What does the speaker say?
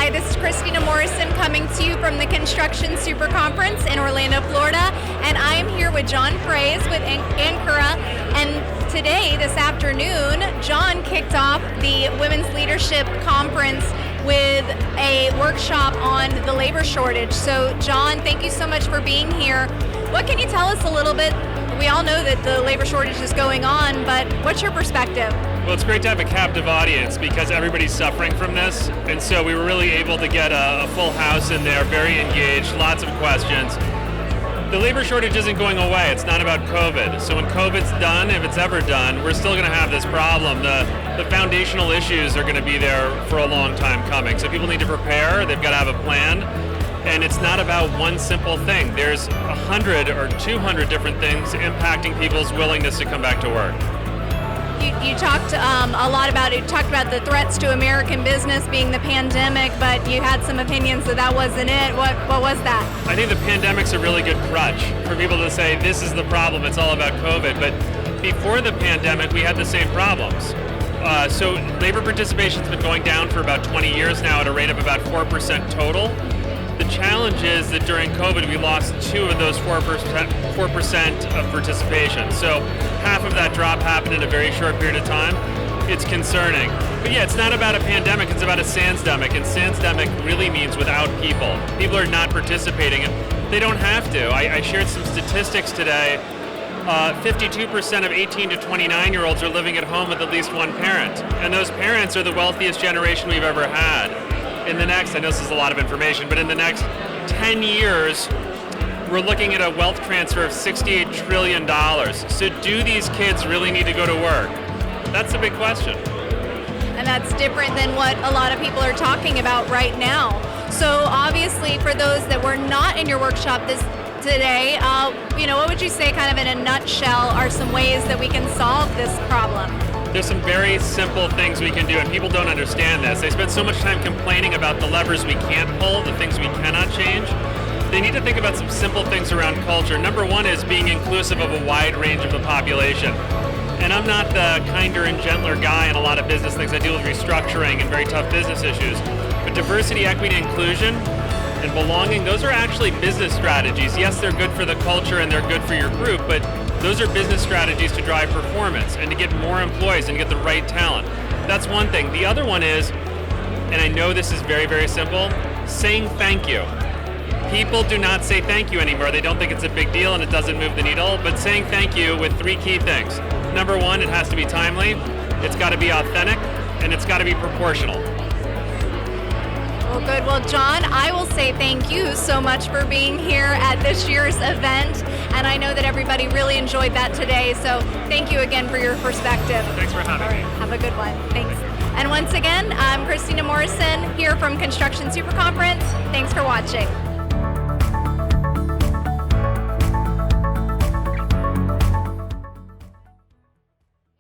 Hi, this is Christina Morrison coming to you from the Construction SuperConference in Orlando, Florida, and I am here with John Frehse with Ankura, and today, this afternoon, John kicked off the Women's Leadership Conference with a workshop on the labor shortage. So, John, thank you so much for being here. What can you tell us a little bit? We all know that the labor shortage is going on, but what's your perspective? Well, it's great to have a captive audience because everybody's suffering from this, and so we were really able to get a full house in there, very engaged, lots of questions. The labor shortage isn't going away. It's not about COVID. So when COVID's done, if it's ever done, we're still going to have this problem. The foundational issues are going to be there for a long time coming. So people need to prepare. They've got to have a plan. And it's not about one simple thing. There's 100 or 200 different things impacting people's willingness to come back to work. You talked a lot about it. You talked about the threats to American business being the pandemic, but you had some opinions that wasn't it. What was that? I think the pandemic's a really good crutch for people to say this is the problem, it's all about COVID. But before the pandemic, we had the same problems. So labor participation's been going down for about 20 years now at a rate of about 4% total. The challenge is that during COVID, we lost 2 of those 4% of participation. So half of that drop happened in a very short period of time. It's concerning. But yeah, it's not about a pandemic, it's about a sandsdemic. And sandsdemic really means without people. People are not participating, and they don't have to. I shared some statistics today. 52% of 18 to 29-year-olds are living at home with at least one parent. And those parents are the wealthiest generation we've ever had. In the next, I know this is a lot of information, but in the next 10 years, we're looking at a wealth transfer of $68 trillion. So do these kids really need to go to work? That's the big question. And that's different than what a lot of people are talking about right now. So obviously, for those that were not in your workshop today, what would you say kind of in a nutshell are some ways that we can solve this problem? There's some very simple things we can do, and people don't understand this. They spend so much time complaining about the levers we can't pull, the things we cannot change. They need to think about some simple things around culture. Number one is being inclusive of a wide range of the population. And I'm not the kinder and gentler guy in a lot of business things. I deal with restructuring and very tough business issues. But diversity, equity, inclusion, and belonging, those are actually business strategies. Yes, they're good for the culture and they're good for your group, but those are business strategies to drive performance and to get more employees and to get the right talent. That's one thing. The other one is, and I know this is very, very simple, saying thank you. People do not say thank you anymore. They don't think it's a big deal and it doesn't move the needle, but saying thank you with 3 key things. Number one, it has to be timely, it's got to be authentic, and it's got to be proportional. Well, good. Well, John, I will say thank you so much for being here at this year's event, and I know that everybody really enjoyed that today, so thank you again for your perspective. Thanks for having me. Have a good one. Thanks. And once again, I'm Christina Morrison here from Construction SuperConference. Thanks for watching.